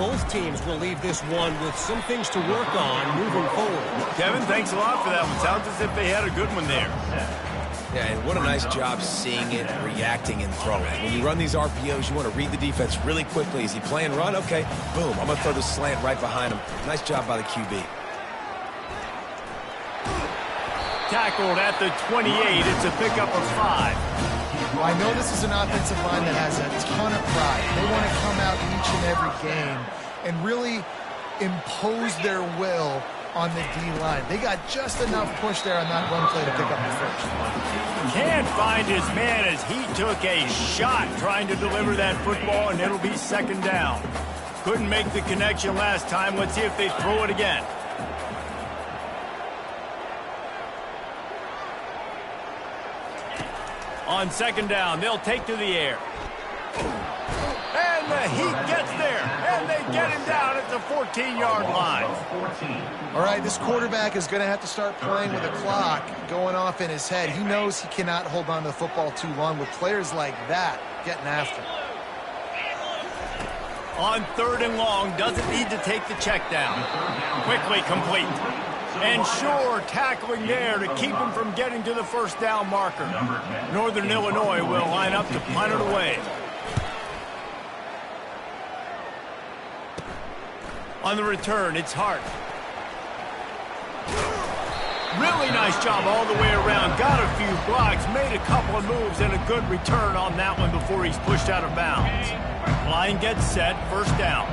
both teams will leave this one with some things to work on moving forward. Kevin, thanks a lot for that one. Sounds as if they had a good one there. Yeah, and what a nice job seeing it, reacting, and throwing. When you run these RPOs, you want to read the defense really quickly. Is he playing run? Okay, boom. I'm going to throw the slant right behind him. Nice job by the QB. Tackled at the 28. It's a pickup of 5. Well, I know this is an offensive line that has a ton of pride. They want to come out each and every game and really impose their will on the D-line. They got just enough push there on that run play to pick up the first. Can't find his man as he took a shot trying to deliver that football, and it'll be second down. Couldn't make the connection last time. Let's see if they throw it again. On second down, they'll take to the air. And the Heat gets there, and they get him down at the 14-yard line. All right, this quarterback is going to have to start playing with a clock going off in his head. He knows he cannot hold on to the football too long with players like that getting after him. On third and long, doesn't need to take the check down. Quickly complete. And sure, tackling there to keep him from getting to the first down marker. Northern Illinois will line up to punt it away. On the return, it's Hart. Really nice job all the way around. Got a few blocks, made a couple of moves, and a good return on that one before he's pushed out of bounds. Line gets set, first down.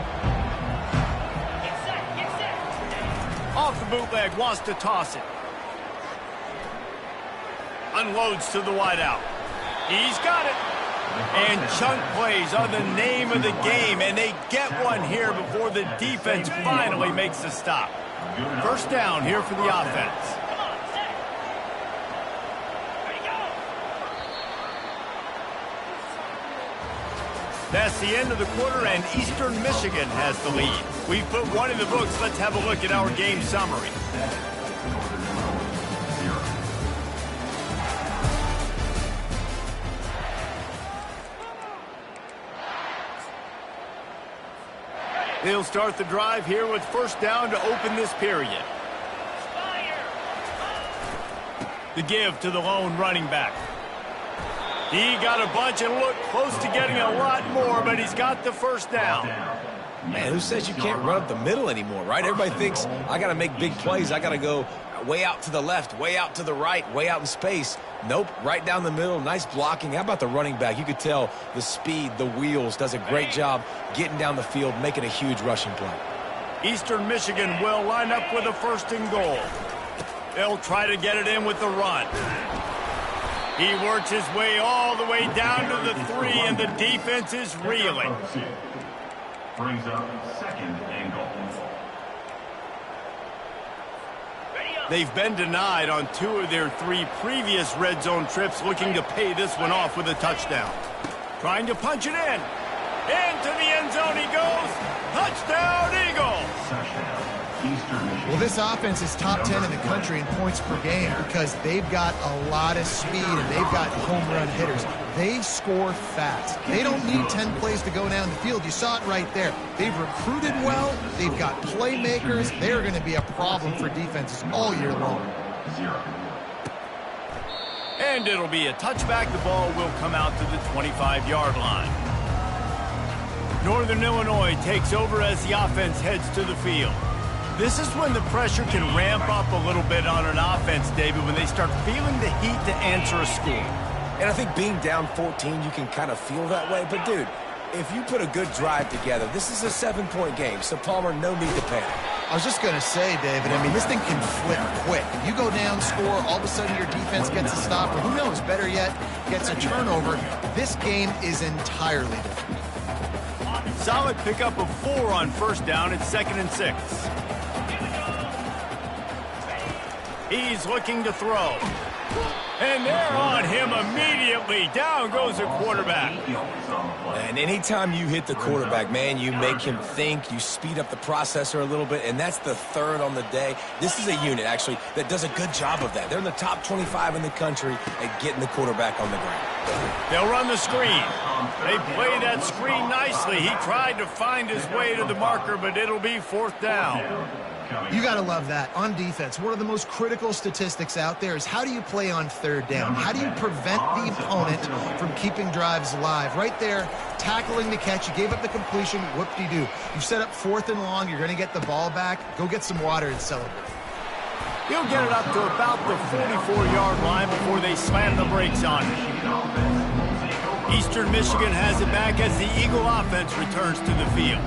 Off the bootleg, wants to toss it. Unloads to the wideout. He's got it. And chunk plays are the name of the game, and they get one here before the defense finally makes the stop. First down here for the offense. That's the end of the quarter, and Eastern Michigan has the lead. We've put one in the books. Let's have a look at our game summary. They'll start the drive here with first down to open this period. The give to the lone running back. He got a bunch and looked close to getting a lot more, but he's got the first down. Man, who says you can't run up the middle anymore, right? Everybody thinks, I got to make big plays. I got to go way out to the left, way out to the right, way out in space. Nope, right down the middle, nice blocking. How about the running back? You could tell the speed, the wheels, does a great job getting down the field, making a huge rushing play. Eastern Michigan will line up with a first and goal. They'll try to get it in with the run. He works his way all the way down to the 3, and the defense is reeling. Brings up second and goal. They've been denied on 2 of their 3 previous red zone trips, looking to pay this one off with a touchdown. Trying to punch it in. Into the end zone he goes. Touchdown, Eagles! Well, this offense is top 10 in the country in points per game because they've got a lot of speed and they've got home run hitters. They score fast. They don't need 10 plays to go down the field. You saw it right there. They've recruited well. They've got playmakers. They're going to be a problem for defenses all year long. And it'll be a touchback. The ball will come out to the 25-yard line. Northern Illinois takes over as the offense heads to the field. This is when the pressure can ramp up a little bit on an offense, David, when they start feeling the heat to answer a score. And I think being down 14, you can kind of feel that way. But, dude, if you put a good drive together, this is a 7-point game. So, Palmer, no need to panic. I was just going to say, David, I mean, this thing can flip quick. You go down, score, all of a sudden your defense gets a stop, or who knows, better yet, gets a turnover. This game is entirely different. Solid pickup of 4 on first down. It's 2nd and 6. He's looking to throw. And they're on him immediately. Down goes the quarterback. And anytime you hit the quarterback, man, you make him think, you speed up the processor a little bit, and that's the third on the day. This is a unit, actually, that does a good job of that. They're in the top 25 in the country at getting the quarterback on the ground. They'll run the screen. They play that screen nicely. He tried to find his way to the marker, but it'll be fourth down. You got to love that. On defense, one of the most critical statistics out there is how do you play on third down? How do you prevent the opponent from keeping drives alive? Right there, tackling the catch. You gave up the completion. Whoop-de-doo. You set up fourth and long. You're going to get the ball back. Go get some water and celebrate. He'll get it up to about the 44-yard line before they slam the brakes on it. Eastern Michigan has it back as the Eagle offense returns to the field.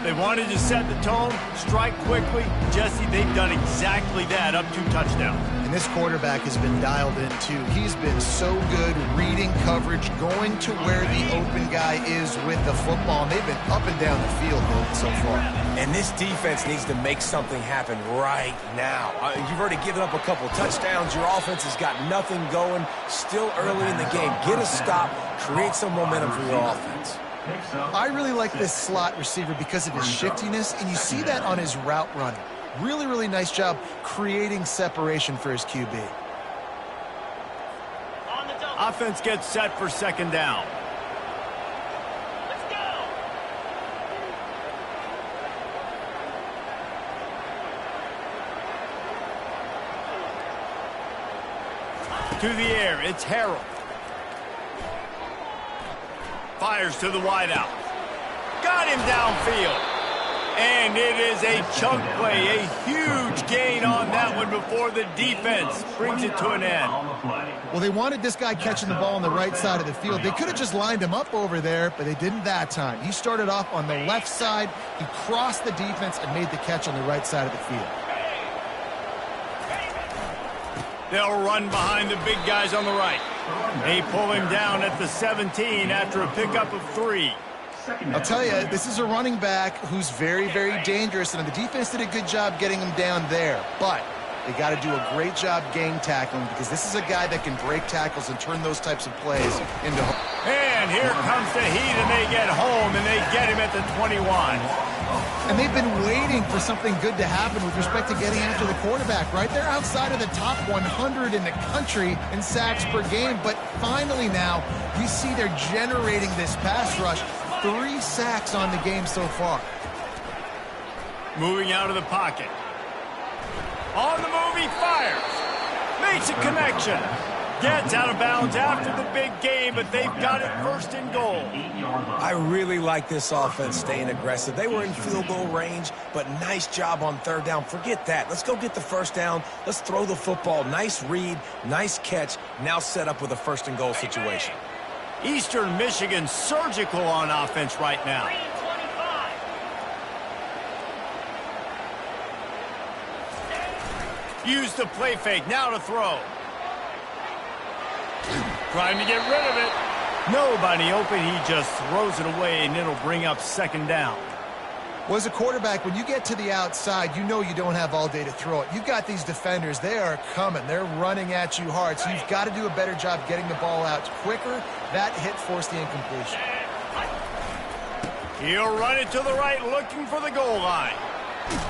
They wanted to set the tone, strike quickly. Jesse, they've done exactly that, up 2 touchdowns. And this quarterback has been dialed in, too. He's been so good reading coverage, going to where the open guy is with the football. And they've been up and down the field so far. And this defense needs to make something happen right now. You've already given up a couple touchdowns. Your offense has got nothing going. Still early in the game. Get a stop. Create some momentum for your offense. I really like this slot receiver because of his shiftiness, and you see that on his route running. Really, really nice job creating separation for his QB. Offense gets set for second down. To the air, it's Harrell. Fires to the wideout. Got him downfield. And it is a chunk play, a huge gain on that one before the defense brings it to an end. Well, they wanted this guy catching the ball on the right side of the field. They could have just lined him up over there, but they didn't that time. He started off on the left side. He crossed the defense and made the catch on the right side of the field. They'll run behind the big guys on the right. They pull him down at the 17 after a pickup of 3. I'll tell you, this is a running back who's very, very dangerous, and the defense did a good job getting him down there. But they got to do a great job game tackling because this is a guy that can break tackles and turn those types of plays into home. And here comes the heat, and they get home, and they get him at the 21. And they've been waiting for something good to happen with respect to getting after the quarterback, right? They're outside of the top 100 in the country in sacks per game, but finally now we see they're generating this pass rush. 3 sacks on the game so far. Moving out of the pocket. On the move, he fires. Makes a connection. Gets out of bounds after the big game, but they've got it first and goal. I really like this offense staying aggressive. They were in field goal range, but nice job on third down. Forget that. Let's go get the first down. Let's throw the football. Nice read, nice catch. Now set up with a first and goal situation. Eastern Michigan surgical on offense right now. Use the play fake, now to throw. Trying to get rid of it. Nobody open, he just throws it away, and it'll bring up second down. Well, as a quarterback, when you get to the outside, you know you don't have all day to throw it. You've got these defenders. They are coming. They're running at you hard, so you've got to do a better job getting the ball out quicker. That hit forced the incompletion. He'll run it to the right, looking for the goal line.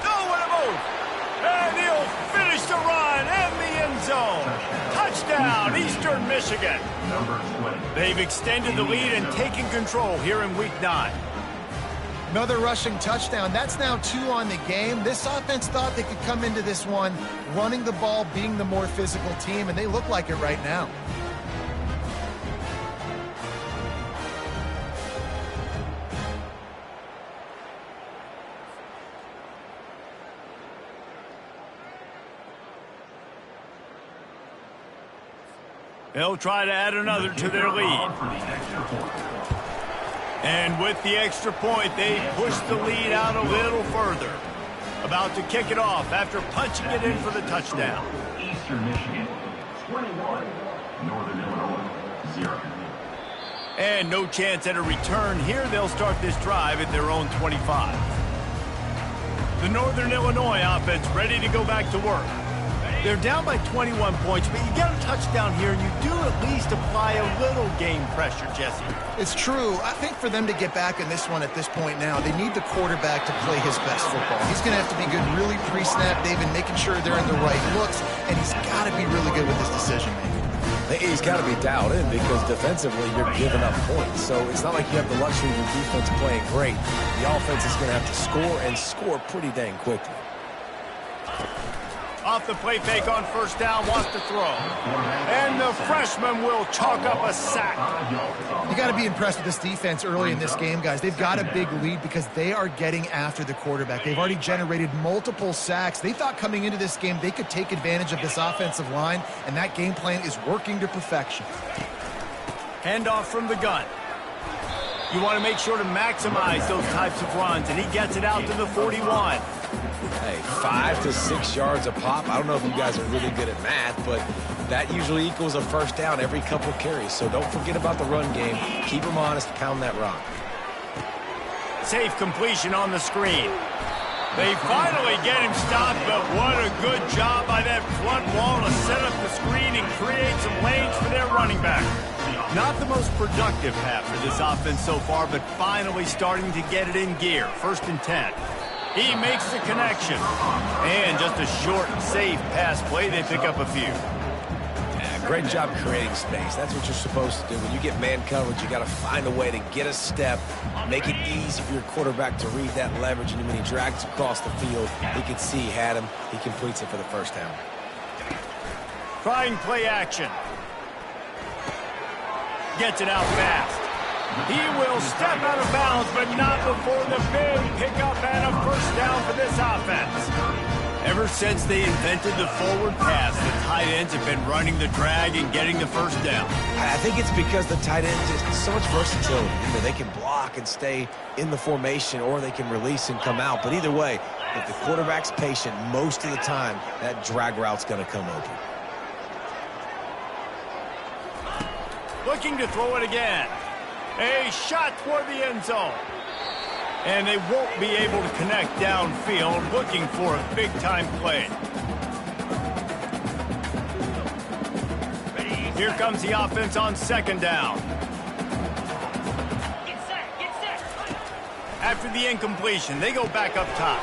Oh, what a move! And he'll finish the run and the end zone. Touchdown, Eastern Michigan. They've extended the lead and taken control here in Week 9. Another rushing touchdown. That's now 2 on the game. This offense thought they could come into this one running the ball, being the more physical team, and they look like it right now. They'll try to add another to their lead. And with the extra point, they push the lead out a little further. About to kick it off after punching it in for the touchdown. Eastern Michigan, 21. Northern Illinois, 0. And no chance at a return here. They'll start this drive at their own 25. The Northern Illinois offense ready to go back to work. They're down by 21 points, but you get a touchdown here, and you do at least apply a little game pressure, Jesse. It's true. I think for them to get back in this one at this point now, they need the quarterback to play his best football. He's going to have to be good really pre-snap, David, making sure they're in the right looks, and he's got to be really good with his decision-making. He's got to be dialed in because defensively you're giving up points. So it's not like you have the luxury of your defense playing great. The offense is going to have to score and score pretty dang quickly. Off the play fake on first down, wants to throw. And the freshman will chalk up a sack. You got to be impressed with this defense early in this game, guys. They've got a big lead because they are getting after the quarterback. They've already generated multiple sacks. They thought coming into this game they could take advantage of this offensive line, and that game plan is working to perfection. Handoff from the gun. You want to make sure to maximize those types of runs, and he gets it out to the 41. Hey, 5 to 6 yards a pop. I don't know if you guys are really good at math, but that usually equals a first down every couple carries. So don't forget about the run game. Keep them honest, pound that rock. Safe completion on the screen. They finally get him stopped, but what a good job by that front wall to set up the screen and create some lanes for their running back. Not the most productive half for this offense so far, but finally starting to get it in gear. 1st and 10. He makes the connection. And just a short, safe pass play, they pick up a few. Yeah, great job creating space. That's what you're supposed to do. When you get man coverage, you got to find a way to get a step, make it easy for your quarterback to read that leverage, and when he drags across the field, he can see he had him. He completes it for the first down. Trying play action. Gets it out fast. He will step out of bounds, but not before the big pickup and a first down for this offense. Ever since they invented the forward pass, the tight ends have been running the drag and getting the first down. I think it's because the tight ends is so much versatility. You know, they can block and stay in the formation, or they can release and come out. But either way, if the quarterback's patient, most of the time, that drag route's going to come open. Looking to throw it again. A shot toward the end zone. And they won't be able to connect downfield, looking for a big-time play. Here comes the offense on 2nd down. After the incompletion, they go back up top.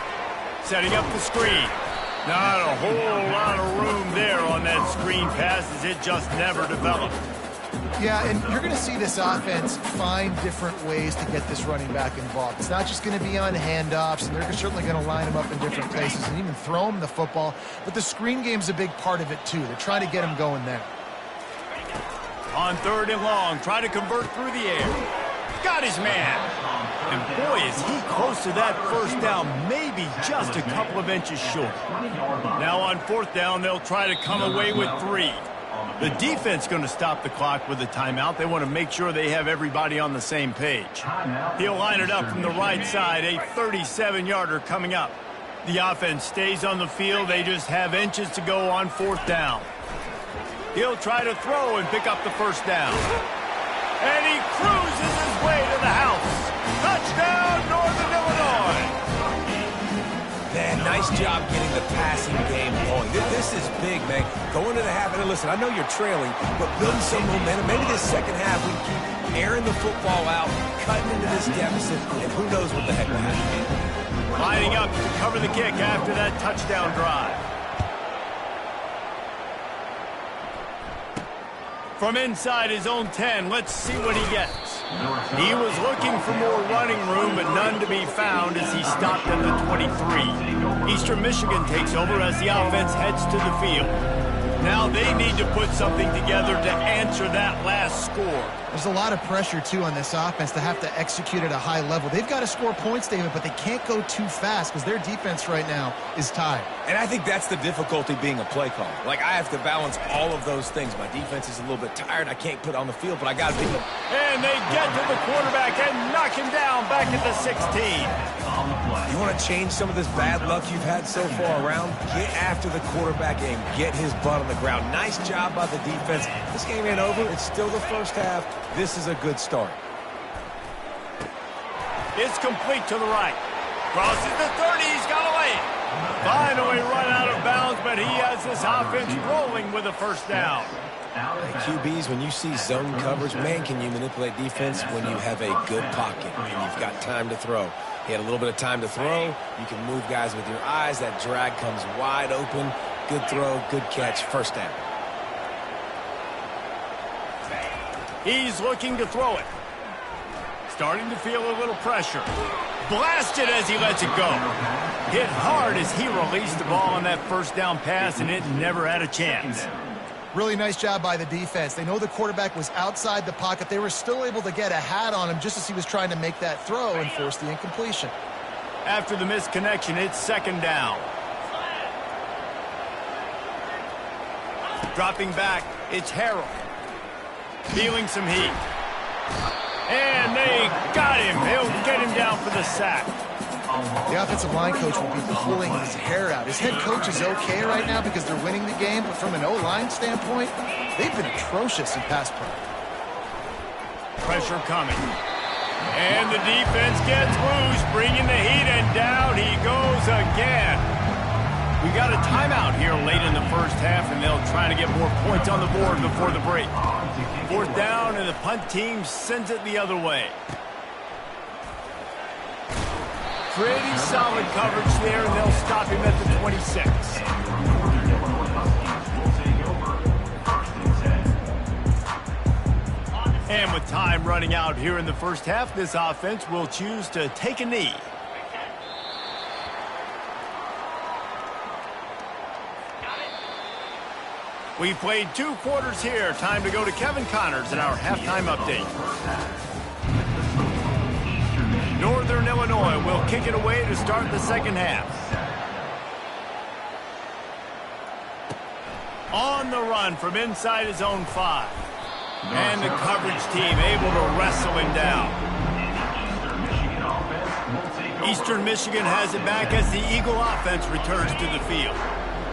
Setting up the screen. Not a whole lot of room there on that screen pass, as it just never developed. Yeah, and you're going to see this offense find different ways to get this running back involved. It's not just going to be on handoffs, and they're certainly going to line him up in different places and even throw him the football. But the screen game's a big part of it, too. They're trying to get him going there. On 3rd and long, try to convert through the air. Got his man. And boy, is he close to that first down, maybe just a couple of inches short. Now on 4th down, they'll try to come away with 3. The defense going to stop the clock with a timeout. They want to make sure they have everybody on the same page. He'll line it up from the right side, a 37-yarder coming up. The offense stays on the field. They just have inches to go on 4th down. He'll try to throw and pick up the first down. And he cruises his way to the house. Touchdown, Northern Illinois. Man, nice job getting the passing game going. This is big, man. Going into the half, and listen, I know you're trailing, but building some momentum. Maybe this second half we keep airing the football out, cutting into this deficit, and who knows what the heck will happen. Lining up to cover the kick after that touchdown drive. From inside his own 10, let's see what he gets. He was looking for more running room, but none to be found as he stopped at the 23. Eastern Michigan takes over as the offense heads to the field. Now they need to put something together to answer that last score. There's a lot of pressure, too, on this offense to have to execute at a high level. They've got to score points, David, but they can't go too fast because their defense right now is tied. And I think that's the difficulty being a play caller. Like, I have to balance all of those things. My defense is a little bit tired. I can't put it on the field, but I got to be. And they get to the quarterback and knock him down back at the 16. You want to change some of this bad luck you've had so far around? Get after the quarterback and get his butt on the ground. Nice job by the defense. This game ain't over. It's still the first half. This is a good start. It's complete to the right. Crosses the 30. He's got away. Finally run out of bounds, but but he has this offense rolling with a first down. QBs, when you see zone coverage, man, can you manipulate defense when you have a good pocket and you've got time to throw. He had a little bit of time to throw. You can move guys with your eyes. That drag comes wide open. Good throw, good catch, first down. He's looking to throw it. Starting to feel a little pressure. Blasted as he lets it go. Hit hard as he released the ball on that first down pass, and it never had a chance. Really nice job by the defense. They know the quarterback was outside the pocket. They were still able to get a hat on him just as he was trying to make that throw and force the incompletion. After the missed connection, it's second down. Dropping back, it's Harrell. Feeling some heat. And they got him. He'll get him down for the sack. The offensive line coach will be pulling his hair out. His head coach is okay right now because they're winning the game, but from an O-line standpoint, they've been atrocious in pass pro. Pressure coming. And the defense gets loose, bringing the heat, and down he goes again. We got a timeout here late in the first half, and they'll try to get more points on the board before the break. Fourth down, and the punt team sends it the other way. Pretty solid coverage there, and they'll stop him at the 26. And with time running out here in the first half, this offense will choose to take a knee. We've played 2 quarters here. Time to go to Kevin Connors in our halftime update. Northern Illinois will kick it away to start the second half. On the run from inside his own 5. And the coverage team able to wrestle him down. Eastern Michigan has it back as the Eagle offense returns to the field.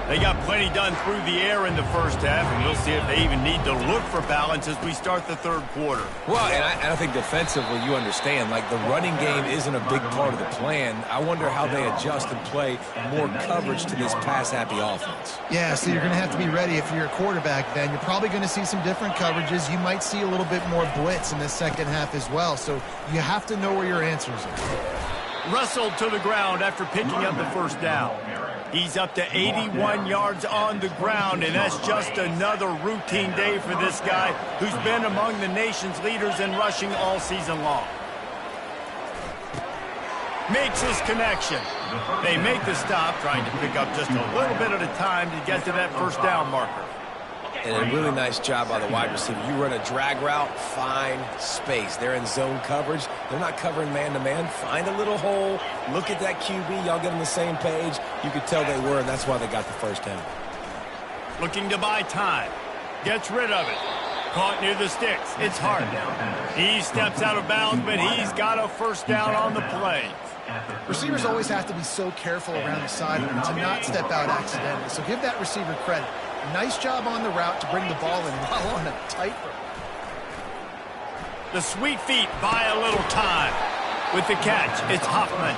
They got plenty done through the air in the first half, and we'll see if they even need to look for balance as we start the third quarter. Well, and I think defensively, you understand, like the running game isn't a big part of the plan. I wonder how they adjust and play more coverage to this pass-happy offense. Yeah, so you're going to have to be ready if you're a quarterback then. You're probably going to see some different coverages. You might see a little bit more blitz in the second half as well, so you have to know where your answers are. Wrestled to the ground after picking up the first down. He's up to 81 yards on the ground, and that's just another routine day for this guy who's been among the nation's leaders in rushing all season long. Makes his connection. They make the stop, trying to pick up just a little bit at a time to get to that first down marker. And a really nice job by the wide receiver. You run a drag route, find space. They're in zone coverage. They're not covering man-to-man. Find a little hole. Look at that QB. Y'all get on the same page. You could tell they were, and that's why they got the first down. Looking to buy time. Gets rid of it. Caught near the sticks. It's hard. He steps out of bounds, but he's got a first down on the play. Receivers always have to be so careful around the sideline to not step out accidentally, so give that receiver credit. Nice job on the route to bring the ball in while on a tightrope. The sweet feet buy a little time. With the catch, it's Hoffman.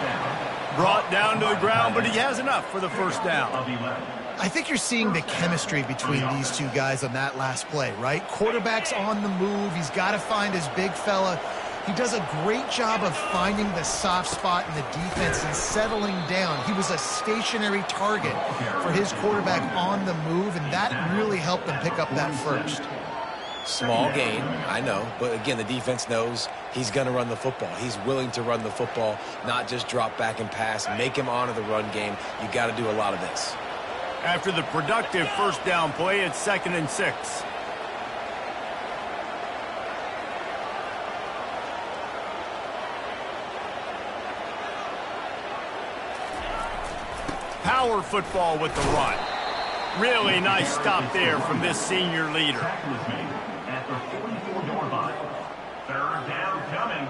Brought down to the ground, but he has enough for the first down. I think you're seeing the chemistry between these two guys on that last play, right? Quarterback's on the move. He's got to find his big fella. He does a great job of finding the soft spot in the defense and settling down. He was a stationary target for his quarterback on the move, and that really helped them pick up that first. Small gain, I know, but again, the defense knows he's going to run the football. He's willing to run the football, not just drop back and pass, make him honor the run game. You got to do a lot of this. After the productive first down play, it's 2nd and 6. Power football with the run. Really nice stop there from this senior leader. At the 44-yard line. Third down coming.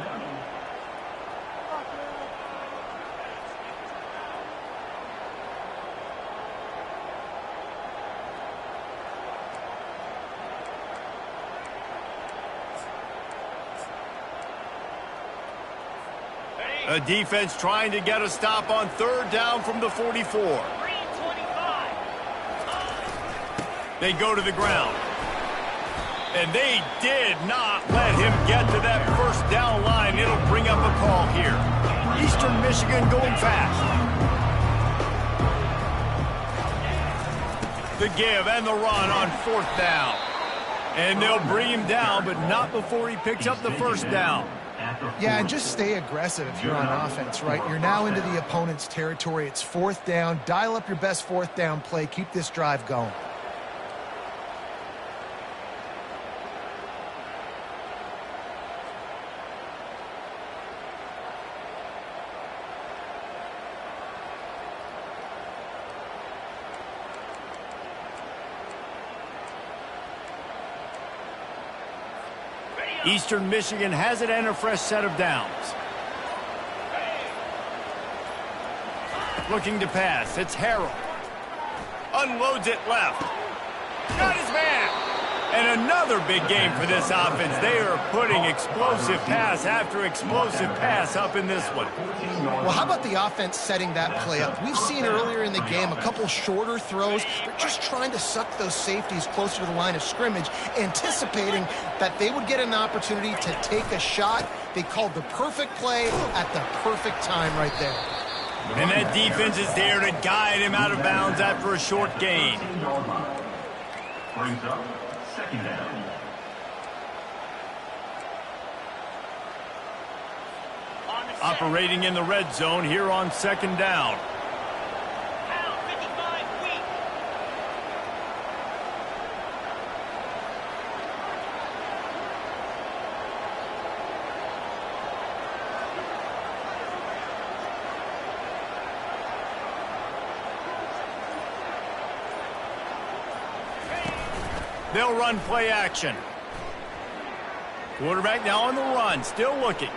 A defense trying to get a stop on third down from the 44. They go to the ground. And they did not let him get to that first down line. It'll bring up a call here. Eastern Michigan going fast. The give and the run on 4th down. And they'll bring him down, but not before he picks up the first down. Yeah, and just stay aggressive if you're on offense, right? You're now into the opponent's territory. It's 4th down. Dial up your best 4th down play. Keep this drive going. Eastern Michigan has it and a fresh set of downs. Looking to pass. It's Harrell. Unloads it left. Got his man. And another big game for this offense. They are putting explosive pass after explosive pass up in this one. Well, how about the offense setting that play up? We've seen earlier in the game a couple shorter throws. They're just trying to suck those safeties closer to the line of scrimmage, anticipating that they would get an opportunity to take a shot. They called the perfect play at the perfect time right there. And that defense is there to guide him out of bounds after a short gain. Brings up 2nd down. Operating in the red zone here on 2nd down. They'll run play action. Quarterback now on the run, still looking.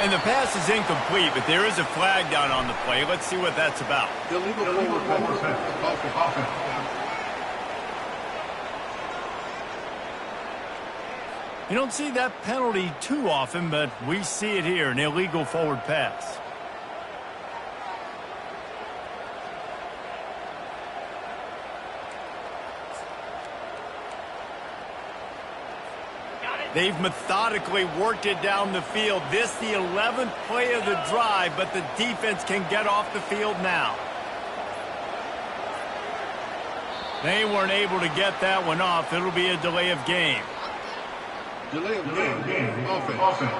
And the pass is incomplete, but there is a flag down on the play. Let's see what that's about. Illegal offense. You don't see that penalty too often, but we see it here, an illegal forward pass. They've methodically worked it down the field. This the 11th play of the drive, but the defense can get off the field now. They weren't able to get that one off. It'll be a delay of game. Delay of game. Offense.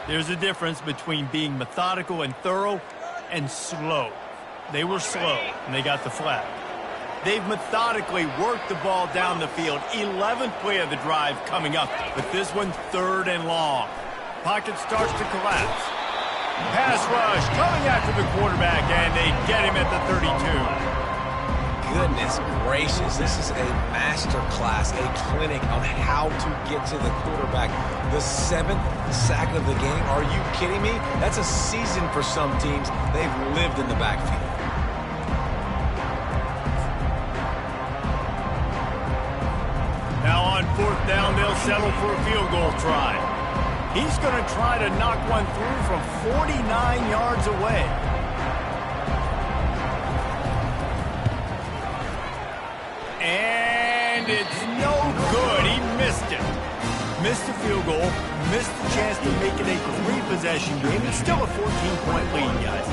There's a difference between being methodical and thorough and slow. They were slow, and they got the flag. They've methodically worked the ball down the field. 11th play of the drive coming up, but this one 3rd and long. Pocket starts to collapse. Pass rush coming after the quarterback, and they get him at the 32. Goodness gracious, this is a master class, a clinic on how to get to the quarterback. The 7th sack of the game. Are you kidding me? That's a season for some teams. They've lived in the backfield. Now on 4th down, they'll settle for a field goal try. He's going to try to knock one through from 49 yards away. And it's no good. He missed it. Missed the field goal, missed the chance to make it a 3-possession game. It's still a 14-point lead, guys.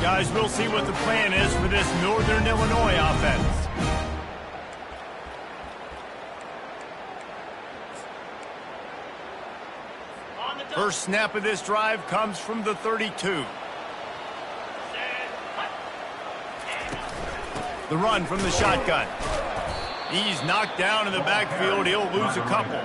Guys, we'll see what the plan is for this Northern Illinois offense. First snap of this drive comes from the 32. The run from the shotgun. He's knocked down in the backfield. He'll lose a couple.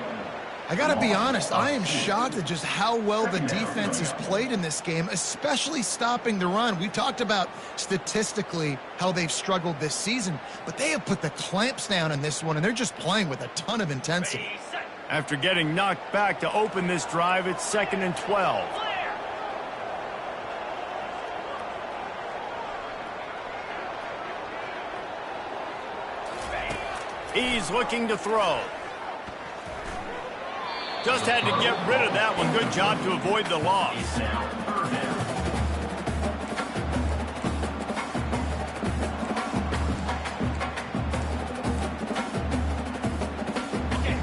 I got to be honest, I am shocked at just how well the defense has played in this game, especially stopping the run. We talked about statistically how they've struggled this season, but they have put the clamps down in this one, and they're just playing with a ton of intensity. After getting knocked back to open this drive, it's 2nd and 12. He's looking to throw. Just had to get rid of that one. Good job to avoid the loss.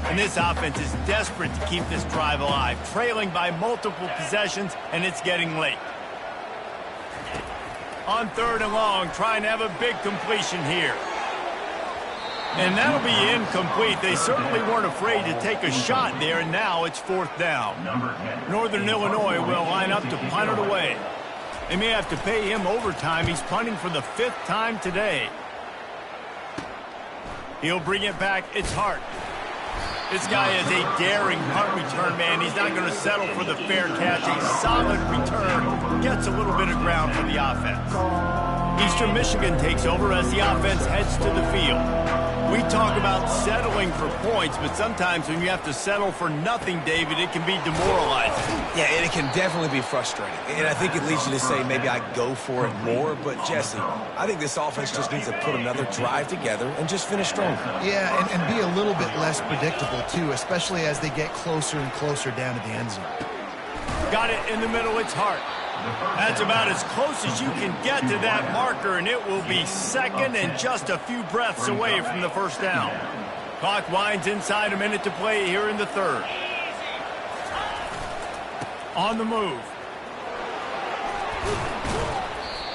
And this offense is desperate to keep this drive alive, trailing by multiple possessions, and it's getting late. On 3rd and long, trying to have a big completion here. And that'll be incomplete. They certainly weren't afraid to take a shot there, and now it's 4th down. Northern Illinois will line up to punt it away. They may have to pay him overtime. He's punting for the 5th time today. He'll bring it back. It's Hart. This guy is a daring punt return man. He's not going to settle for the fair catch. A solid return. Gets a little bit of ground for the offense. Eastern Michigan takes over as the offense heads to the field. We talk about settling for points, but sometimes when you have to settle for nothing, David, it can be demoralizing. Yeah, and it can definitely be frustrating. And I think it leads you to say maybe I go for it more. But, Jesse, I think this offense just needs to put another drive together and just finish stronger. Yeah, and be a little bit less predictable, too, especially as they get closer and closer down to the end zone. Got it in the middle. It's Hart. That's about as close as you can get to that marker, and it will be 2nd and just a few breaths away from the 1st down. Clock winds inside a minute to play here in the 3rd. On the move.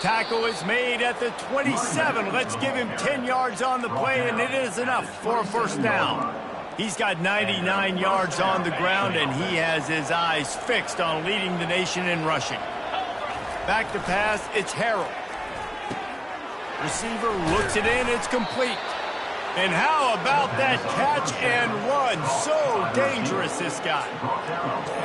Tackle is made at the 27. Let's give him 10 yards on the play, and it is enough for a 1st down. He's got 99 yards on the ground, and he has his eyes fixed on leading the nation in rushing. Back to pass, it's Harrell. Receiver looks it in, it's complete. And how about that catch and run? So dangerous, this guy.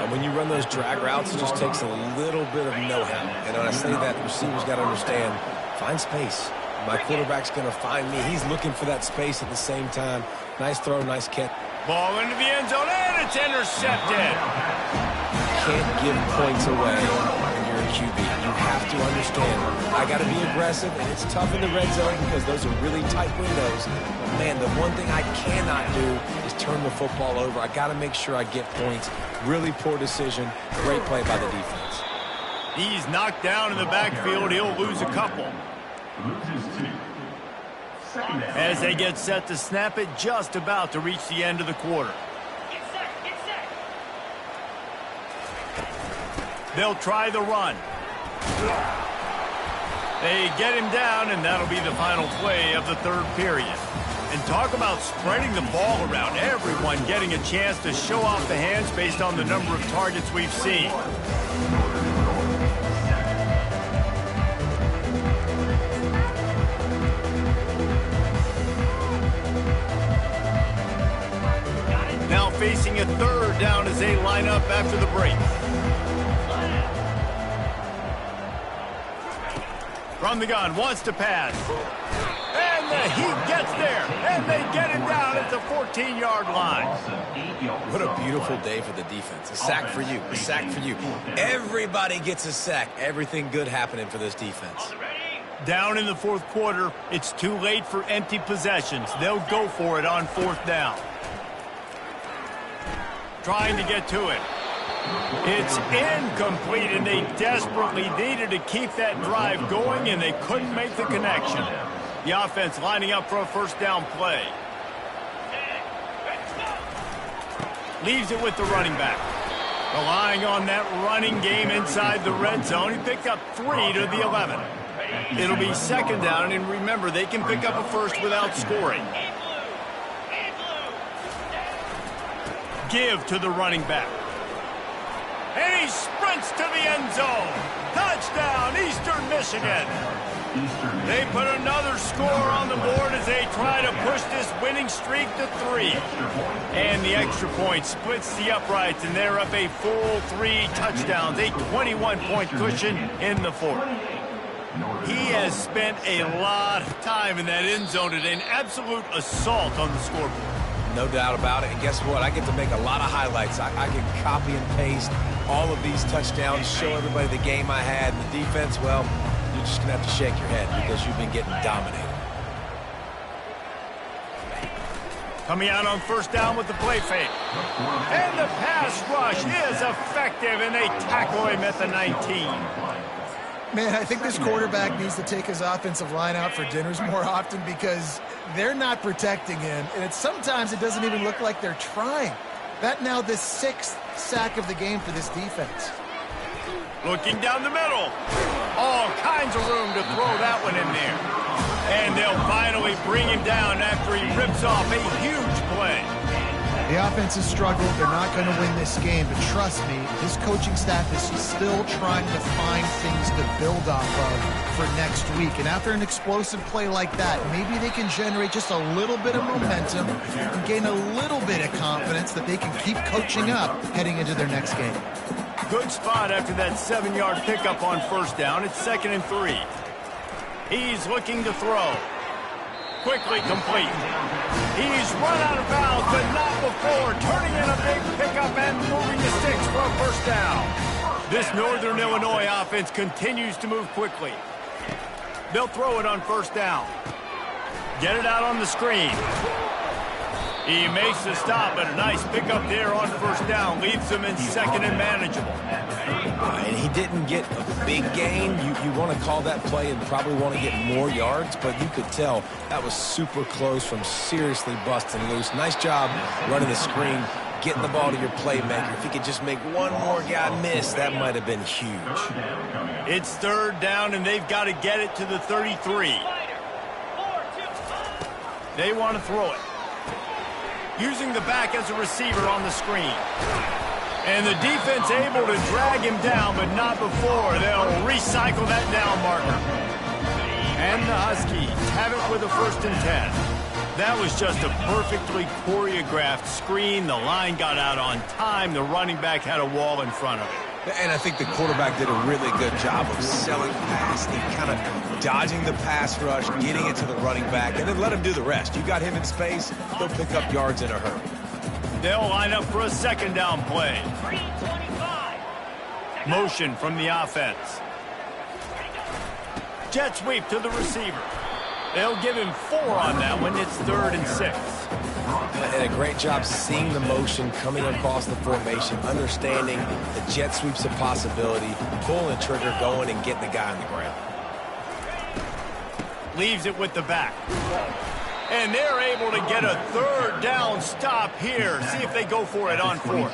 And when you run those drag routes, it just takes a little bit of know-how. And when I say that, the receiver's got to understand, find space. My quarterback's going to find me. He's looking for that space at the same time. Nice throw, nice catch. Ball into the end zone, and it's intercepted. Can't give points away when you're a QB. You have to understand, I got to be aggressive, and it's tough in the red zone because those are really tight windows. But, man, the one thing I cannot do is turn the football over. I got to make sure I get points. Really poor decision. Great play by the defense. He's knocked down in the backfield. He'll lose a couple. As they get set to snap it, just about to reach the end of the quarter. They'll try the run. They get him down, and that'll be the final play of the 3rd period. And talk about spreading the ball around. Everyone getting a chance to show off the hands based on the number of targets we've seen. Now facing a 3rd down as they line up after the break. From the gun, wants to pass. And the heat gets there. And they get him down at the 14-yard line. What a beautiful day for the defense. A sack for you. A sack for you. Everybody gets a sack. Everything good happening for this defense. Down in the 4th quarter, it's too late for empty possessions. They'll go for it on 4th down. Trying to get to it. It's incomplete, and they desperately needed to keep that drive going, and they couldn't make the connection. The offense lining up for a 1st down play. Leaves it with the running back. Relying on that running game inside the red zone. He picked up 3 to the 11. It'll be 2nd down, and remember, they can pick up a 1st without scoring. Give to the running back. And he sprints to the end zone. Touchdown, Eastern Michigan. They put another score on the board as they try to push this winning streak to 3. And the extra point splits the uprights, and they're up a full 3 touchdowns, a 21-point cushion in the 4th. He has spent a lot of time in that end zone today, an absolute assault on the scoreboard. No doubt about it. And guess what? I get to make a lot of highlights. I can copy and paste all of these touchdowns, show everybody the game I had. And the defense, well, you're just going to have to shake your head because you've been getting dominated. Coming out on first down with the play fake. And the pass rush is effective, and they tackle him at the 19. Man, I think this quarterback needs to take his offensive line out for dinners more often because they're not protecting him, and sometimes it doesn't even look like they're trying. That now the 6th sack of the game for this defense. Looking down the middle. All kinds of room to throw that one in there. And they'll finally bring him down after he rips off a huge play. The offense has struggled. They're not going to win this game, but trust me, this coaching staff is still trying to find things to build off of for next week. And after an explosive play like that, maybe they can generate just a little bit of momentum and gain a little bit of confidence that they can keep coaching up heading into their next game. Good spot after that 7-yard pickup on first down. It's 2nd and 3. He's looking to throw. Quickly complete. He's run out of bounds, but not before. Turning in a big pickup and moving the sticks for a first down. This Northern Illinois offense continues to move quickly. They'll throw it on first down. Get it out on the screen. He makes the stop, but a nice pickup there on first down. Leaves him in 2nd and manageable. And he didn't get a big gain. You want to call that play and probably want to get more yards, but you could tell that was super close from seriously busting loose. Nice job running the screen, getting the ball to your playmaker. If he could just make one more guy miss, that might have been huge. It's 3rd down, and they've got to get it to the 33. They want to throw it. Using the back as a receiver on the screen. And the defense able to drag him down, but not before. They'll recycle that down marker. And the Huskies have it with a 1st and 10. That was just a perfectly choreographed screen. The line got out on time. The running back had a wall in front of it. And I think the quarterback did a really good job of selling pass and kind of dodging the pass rush, getting it to the running back, and then let him do the rest. You got him in space, he'll pick up yards in a hurry. They'll line up for a 2nd down play. Motion from the offense. Jet sweep to the receiver. They'll give him 4 on that one. It's 3rd and 6. And a great job seeing the motion coming across the formation, understanding the jet sweep's a possibility, pulling the trigger, going and getting the guy on the ground. Leaves it with the back. And they're able to get a 3rd down stop here. See if they go for it on 4th.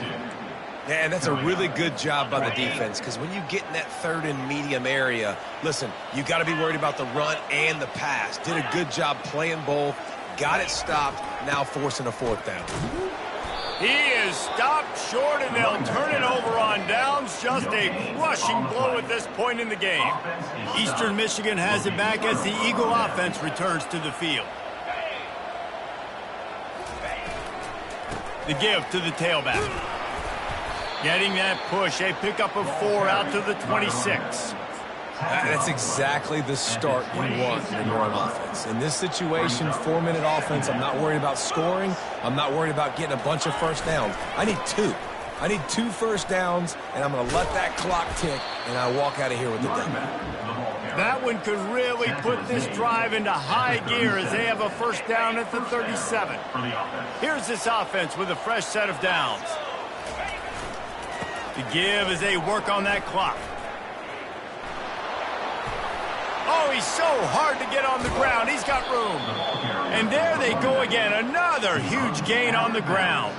Yeah, and that's a really good job by the defense, because when you get in that 3rd and medium area, listen, you got to be worried about the run and the pass. Did a good job playing both, got it stopped, now forcing a 4th down. He is stopped short, and they'll turn it over on downs. Just a crushing blow at this point in the game. Eastern Michigan has it back as the Eagle offense returns to the field. The give to the tailback. Getting that push, a pickup of 4 out to the 26. That's exactly the start you want when you're on offense. In this situation, 4-minute offense, I'm not worried about scoring. I'm not worried about getting a bunch of first downs. I need 2. I need 2 first downs, and I'm going to let that clock tick, and I walk out of here with the dub. That one could really put this drive into high gear as they have a first down at the 37. Here's this offense with a fresh set of downs. The give as they work on that clock. Oh, he's so hard to get on the ground. He's got room. And there they go again. Another huge gain on the ground.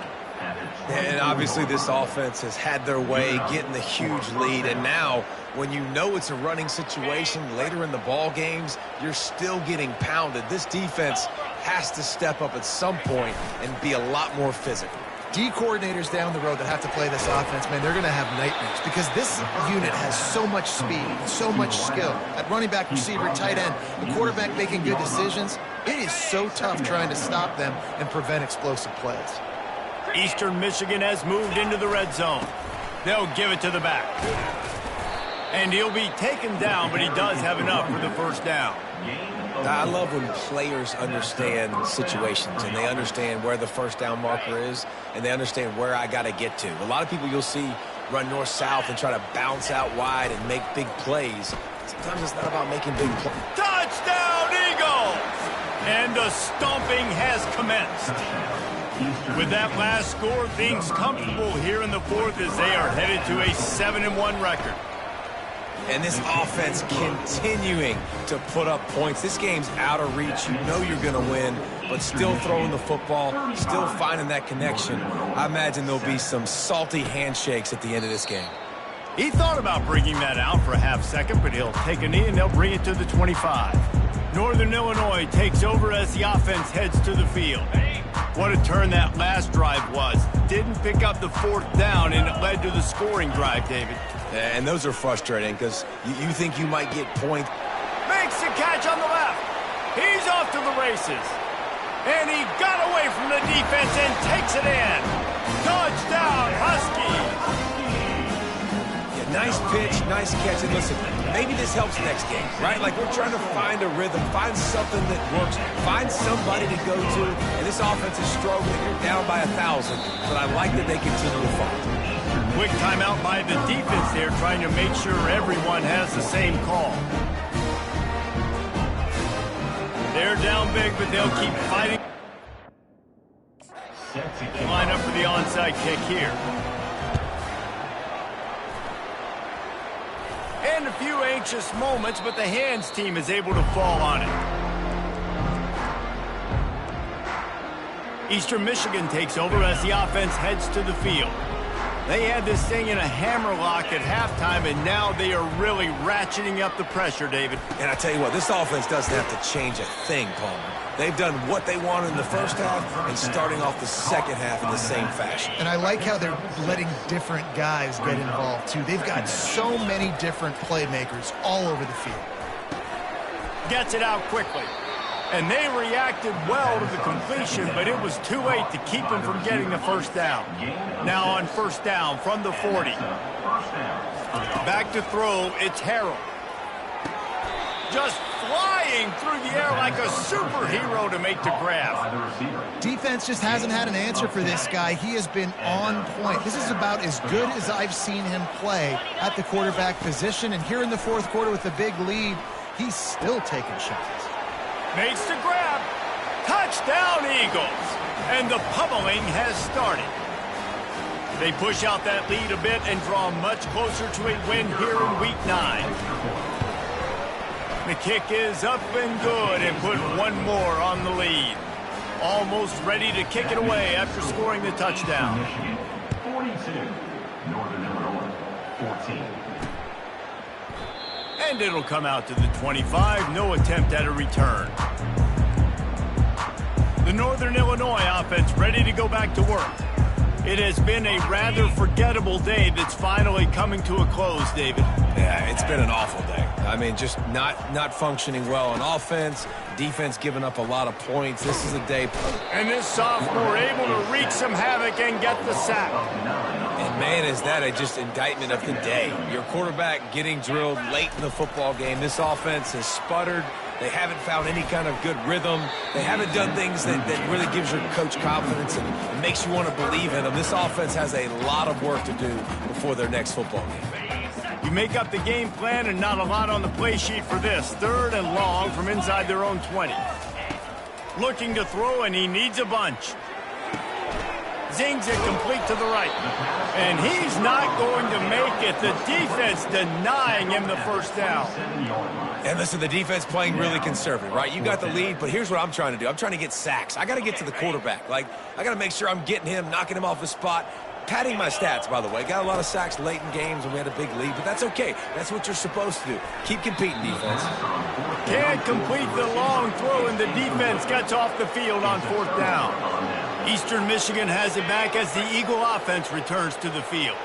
And obviously this offense has had their way, getting the huge lead. And now, when you know it's a running situation later in the ball games, you're still getting pounded. This defense has to step up at some point and be a lot more physical. D coordinators down the road that have to play this offense, man, they're going to have nightmares because this unit has so much speed, so much skill. At running back, receiver, tight end, the quarterback making good decisions. It is so tough trying to stop them and prevent explosive plays. Eastern Michigan has moved into the red zone. They'll give it to the back. And he'll be taken down, but he does have enough for the first down. I love when players understand situations and they understand where the first down marker is and they understand where I got to get to. A lot of people you'll see run north-south and try to bounce out wide and make big plays. Sometimes it's not about making big plays. Touchdown, Eagles! And the stomping has commenced. With that last score, things comfortable here in the fourth as they are headed to a 7-1 record. And this offense continuing to put up points. This game's out of reach. You know you're going to win, but still throwing the football, still finding that connection. I imagine there'll be some salty handshakes at the end of this game. He thought about bringing that out for a half second, but he'll take a knee and they'll bring it to the 25. Northern Illinois takes over as the offense heads to the field. What a turn that last drive was. Didn't pick up the fourth down, and it led to the scoring drive, David. And those are frustrating because you think you might get points. Makes the catch on the left. He's off to the races. And he got away from the defense and takes it in. Touchdown, Huskies. Yeah, nice pitch, nice catch. And listen, maybe this helps next game, right? Like we're trying to find a rhythm, find something that works, find somebody to go to. And this offense is struggling. You're down by 1,000, but I like that they continue to fight. Quick timeout by the defense there, trying to make sure everyone has the same call. They're down big, but they'll keep fighting. Line up for the onside kick here. And a few anxious moments, but the hands team is able to fall on it. Eastern Michigan takes over as the offense heads to the field. They had this thing in a hammerlock at halftime, and now they are really ratcheting up the pressure, David. And I tell you what, this offense doesn't have to change a thing, Palmer. They've done what they wanted in the first half and starting off the second half in the same fashion. And I like how they're letting different guys get involved, too. They've got so many different playmakers all over the field. Gets it out quickly. And they reacted well to the completion, but it was too late to keep them from getting the first down. Now on first down from the 40. Back to throw, it's Harrell. Just flying through the air like a superhero to make the grab. Defense just hasn't had an answer for this guy. He has been on point. This is about as good as I've seen him play at the quarterback position. And here in the fourth quarter with a big lead, he's still taking shots. Makes the grab. Touchdown, Eagles. And the pummeling has started. They push out that lead a bit and draw much closer to a win here in Week 9. The kick is up and good and put one more on the lead. Almost ready to kick it away after scoring the touchdown. 42, Northern Illinois, 14. And it'll come out to the 25. No attempt at a return. The Northern Illinois offense ready to go back to work. It has been a rather forgettable day that's finally coming to a close, David. Yeah, it's been an awful day. I mean, just not functioning well on offense, defense giving up a lot of points. This is a day. And this sophomore able to wreak some havoc and get the sack. And man, is that a just indictment of the day. Your quarterback getting drilled late in the football game. This offense has sputtered. They haven't found any kind of good rhythm. They haven't done things that really gives your coach confidence and makes you want to believe in them. This offense has a lot of work to do before their next football game. You make up the game plan and not a lot on the play sheet for this. 3rd and long from inside their own 20. Looking to throw, and he needs a bunch. Zings it complete to the right. And he's not going to make it. The defense denying him the first down. And listen, the defense playing really conservative, right? You got the lead, but here's what I'm trying to do. I'm trying to get sacks. I got to get to the quarterback. Like, I got to make sure I'm getting him, knocking him off his spot. Padding my stats, by the way. Got a lot of sacks late in games when we had a big lead, but that's okay. That's what you're supposed to do. Keep competing, defense. Can't complete the long throw, and the defense gets off the field on 4th down. Eastern Michigan has it back as the Eagle offense returns to the field.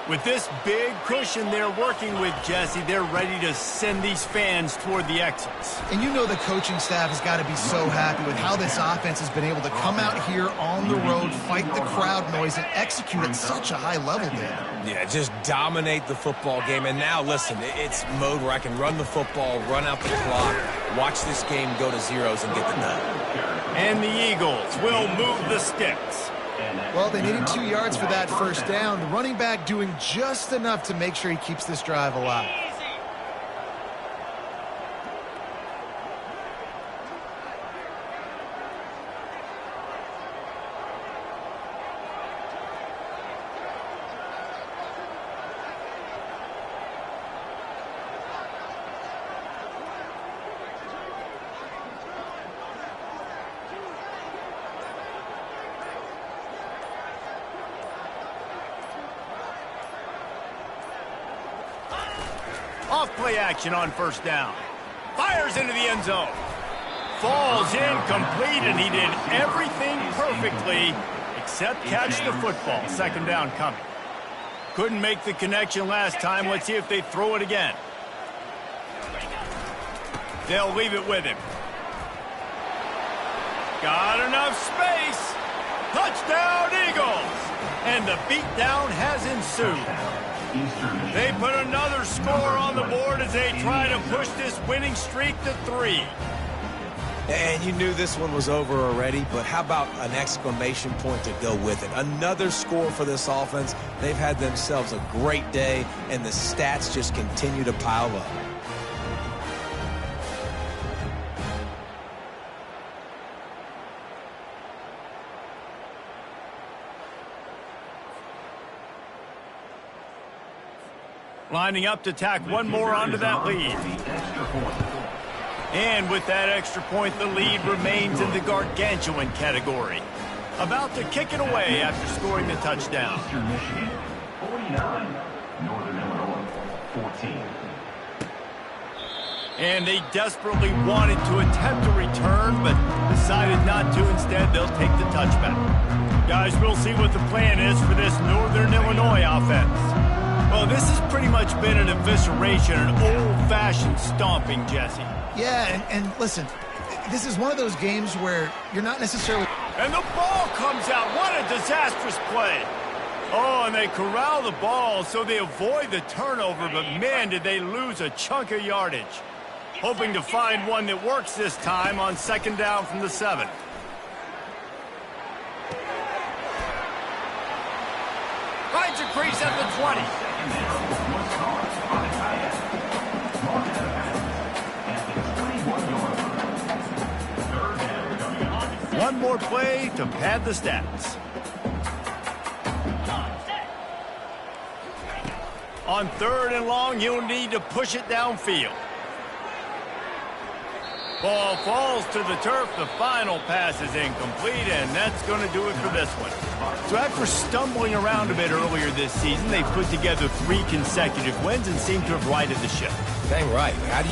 With this big cushion they're working with, Jesse, they're ready to send these fans toward the exits. And you know the coaching staff has got to be so happy with how this offense has been able to come out here on the road, fight the crowd noise, and execute at such a high level, David. Yeah, just dominate the football game. And now, listen, it's mode where I can run the football, run out the clock, watch this game go to zeros and get the nut. And the Eagles will move the sticks. Well, they needed 2 yards for that first down. The running back doing just enough to make sure he keeps this drive alive. Off play action on first down. Fires into the end zone. Falls incomplete, and he did everything perfectly except catch the football. Second down coming. Couldn't make the connection last time. Let's see if they throw it again. They'll leave it with him. Got enough space. Touchdown, Eagles! And the beatdown has ensued. They put another score on the board as they try to push this winning streak to 3. And you knew this one was over already, but how about an exclamation point to go with it? Another score for this offense. They've had themselves a great day, and the stats just continue to pile up. Lining up to tack one more onto that lead. And with that extra point, the lead remains in the gargantuan category. About to kick it away after scoring the touchdown. Eastern Michigan, 49. Northern Illinois, 14. And they desperately wanted to attempt a return, but decided not to. Instead, they'll take the touchback. Guys, we'll see what the plan is for this Northern Illinois offense. Well, this has pretty much been an evisceration, an old-fashioned stomping, Jesse. Yeah, and listen, this is one of those games where you're not necessarily... And the ball comes out. What a disastrous play. Oh, and they corral the ball so they avoid the turnover, but man, did they lose a chunk of yardage. Hoping to find one that works this time on second down from the 7. Finds a crease at the 20. One more play to pad the stats. On 3rd and long, you'll need to push it downfield. Ball falls to the turf. The final pass is incomplete, and that's going to do it for this one. So after stumbling around a bit earlier this season, they've put together 3 consecutive wins and seem to have righted the ship. Dang right. How do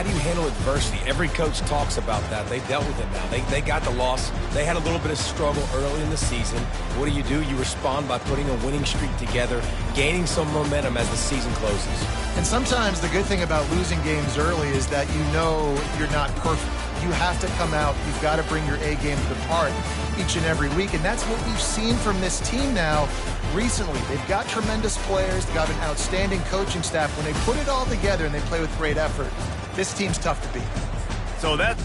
you handle adversity? Every coach talks about that. They dealt with it now. They got the loss. They had a little bit of struggle early in the season. What do? You respond by putting a winning streak together, gaining some momentum as the season closes. And sometimes the good thing about losing games early is that you know you're not perfect. You have to come out. You've got to bring your A game to the part each and every week. And that's what we've seen from this team now recently. They've got tremendous players. They've got an outstanding coaching staff. When they put it all together and they play with great effort, this team's tough to beat. So that's